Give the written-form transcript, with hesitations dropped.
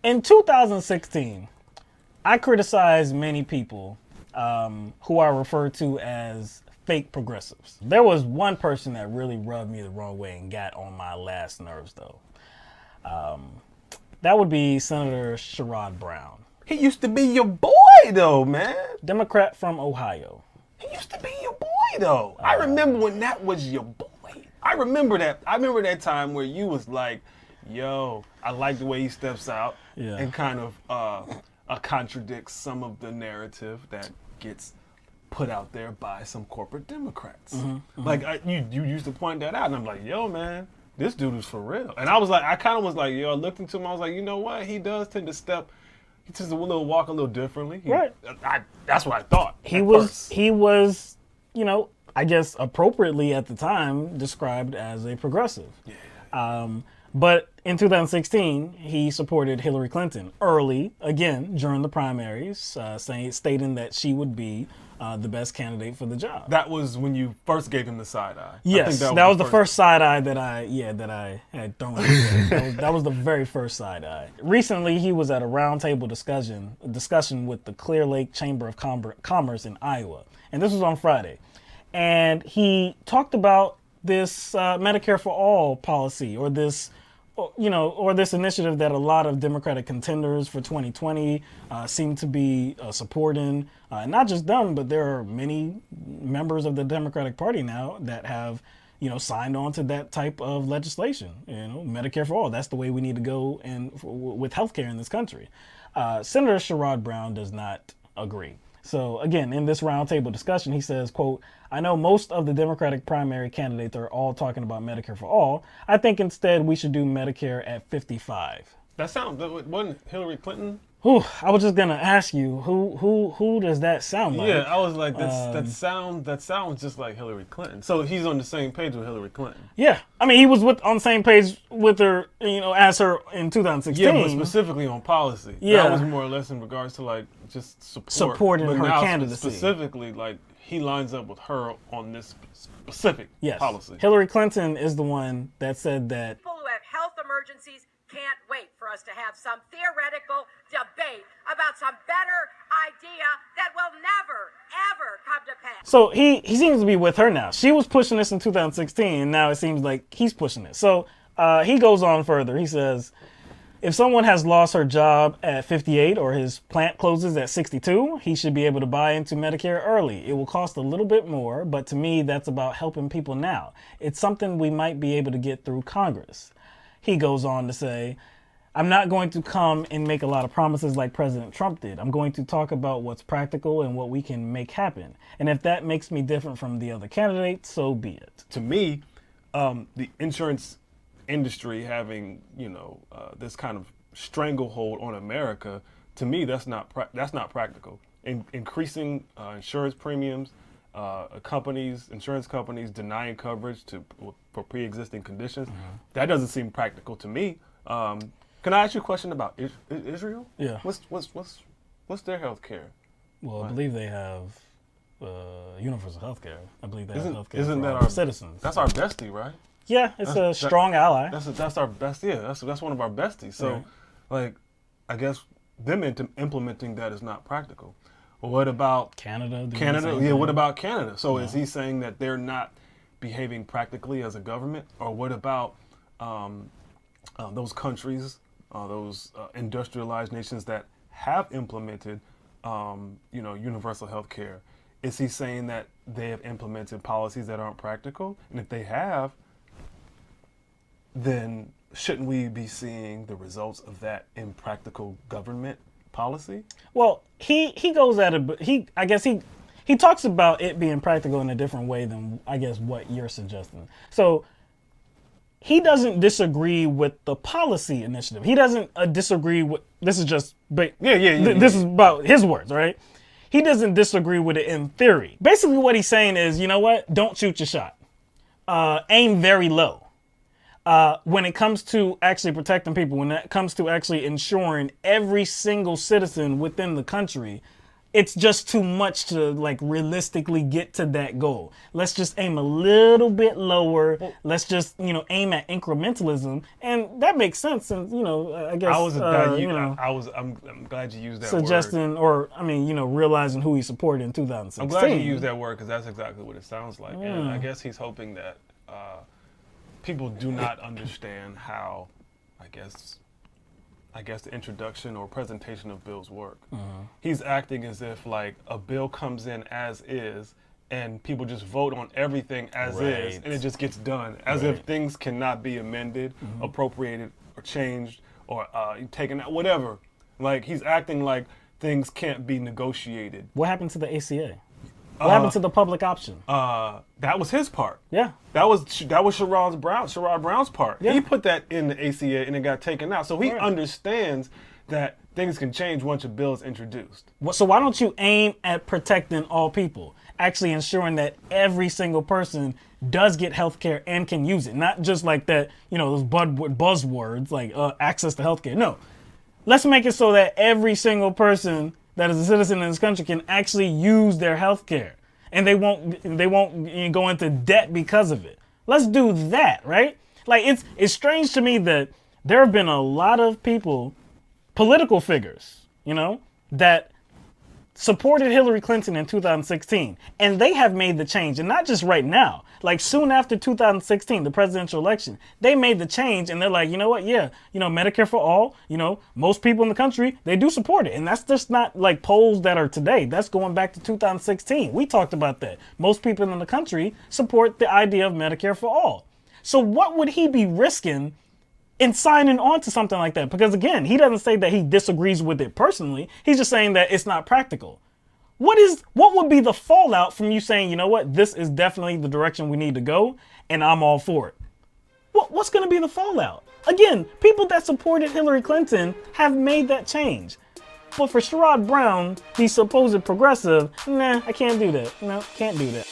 In 2016, I criticized many people who are referred to as fake progressives. There was one person that really rubbed me the wrong way and got on my last nerves, though. That would be Senator Sherrod Brown. He used to be your boy, though, man. Democrat from Ohio. He used to be your boy, though. I remember when that was your boy. I remember that. I remember that time where you was like, yo, I like the way he steps out and kind of contradicts some of the narrative that gets put out there by some corporate Democrats. Like, you used to point that out, and I'm like, yo, man, this dude is for real. And I was like, I kind of was like, yo, I looked into him, I was like, you know what? He does tend to step, he tends to walk a little differently. Right. That's what I thought. He was, you know, I guess appropriately at the time described as a progressive. Yeah. But in 2016, he supported Hillary Clinton early, again, during the primaries, stating that she would be the best candidate for the job. That was when you first gave him the side eye. Yes, that was the first side eye that I had thrown away. That was the very first side eye. Recently, he was at a roundtable discussion with the Clear Lake Chamber of Commerce in Iowa, and this was on Friday. And he talked about this Medicare For All policy, or this initiative that a lot of Democratic contenders for 2020 seem to be supporting. Not just them, but there are many members of the Democratic Party now that have, signed on to that type of legislation. Medicare for all. That's the way we need to go with healthcare in this country. Senator Sherrod Brown does not agree. So again, in this roundtable discussion, he says, quote, I know most of the Democratic primary candidates are all talking about Medicare for all. I think instead we should do Medicare at 55. Wasn't Hillary Clinton? I was just gonna ask you, who does that sound like? Yeah, I was like, that sounds just like Hillary Clinton. So he's on the same page with Hillary Clinton. Yeah, I mean, he was on the same page with her, as her in 2016. Yeah, but specifically on policy. Yeah, that was more or less in regards to like just supporting her candidacy. Specifically, like he lines up with her on this specific policy. Hillary Clinton is the one that said that people who have health emergencies can't wait for us to have some theoretical debate about some better idea that will never, ever come to pass. So he seems to be with her now. She was pushing this in 2016, and now it seems like he's pushing it. So he goes on further. He says, if someone has lost her job at 58 or his plant closes at 62, he should be able to buy into Medicare early. It will cost a little bit more, but to me, that's about helping people now. It's something we might be able to get through Congress. He goes on to say, I'm not going to come and make a lot of promises like President Trump did. I'm going to talk about what's practical and what we can make happen. And if that makes me different from the other candidates, so be it. To me, the insurance industry having, this kind of stranglehold on America, to me, that's not practical. Increasing insurance premiums, insurance companies denying coverage for pre-existing conditions, that doesn't seem practical to me. Can I ask you a question about Israel? Yeah. What's their health care? Well, I believe they have universal health care. I believe they have health care isn't for that our citizens. That's our bestie, right? Yeah, it's a strong ally. That's our best. Yeah, that's one of our besties. So, I guess them implementing that is not practical. Well, what about Canada? Yeah, what about Canada? So is he saying that they're not behaving practically as a government, or what about those countries, those industrialized nations that have implemented, universal health care? Is he saying that they have implemented policies that aren't practical? And if they have, then shouldn't we be seeing the results of that impractical government policy? Well, he goes at it, but he talks about it being practical in a different way than I guess what you're suggesting. So he doesn't disagree with the policy initiative. He doesn't disagree with. This is just, this is about his words, right? He doesn't disagree with it in theory. Basically, what he's saying is, you know what? Don't shoot your shot. Aim very low. When it comes to actually protecting people, when it comes to actually ensuring every single citizen within the country it's just too much to like realistically get to that goal. Let's just aim a little bit lower. Let's just, aim at incrementalism. And that makes sense. And, I guess, I'm glad you used that suggesting, word. realizing who he supported in 2016. I'm glad you used that word because that's exactly what it sounds like. And I guess he's hoping that people do not understand how, I guess the introduction or presentation of bills work. He's acting as if like a bill comes in as is and people just vote on everything as is and it just gets done. As if things cannot be amended, appropriated, or changed, or taken out, whatever. Like he's acting like things can't be negotiated. What happened to the ACA? What happened to the public option? That was his part. Yeah. That was Sherrod Brown's part. Yeah. He put that in the ACA and it got taken out. So he understands that things can change once a bill is introduced. So why don't you aim at protecting all people? Actually ensuring that every single person does get health care and can use it. Not just like that, those buzzwords like access to health care. No. Let's make it so that every single person that is a citizen in this country can actually use their health care. And they won't go into debt because of it. Let's do that, right? Like it's strange to me that there have been a lot of people, political figures, that supported Hillary Clinton in 2016, and they have made the change, and not just right now. Like soon after 2016, the presidential election, they made the change, and they're like, you know what? Yeah, Medicare for all. Most people in the country, they do support it, and that's just not like polls that are today. That's going back to 2016. We talked about that. Most people in the country support the idea of Medicare for all. So what would he be risking in signing on to something like that? Because again, he doesn't say that he disagrees with it personally. He's just saying that it's not practical. What would be the fallout from you saying, you know what, this is definitely the direction we need to go, and I'm all for it? What's going to be the fallout? Again, people that supported Hillary Clinton have made that change. But for Sherrod Brown, the supposed progressive, nah, I can't do that. No, can't do that.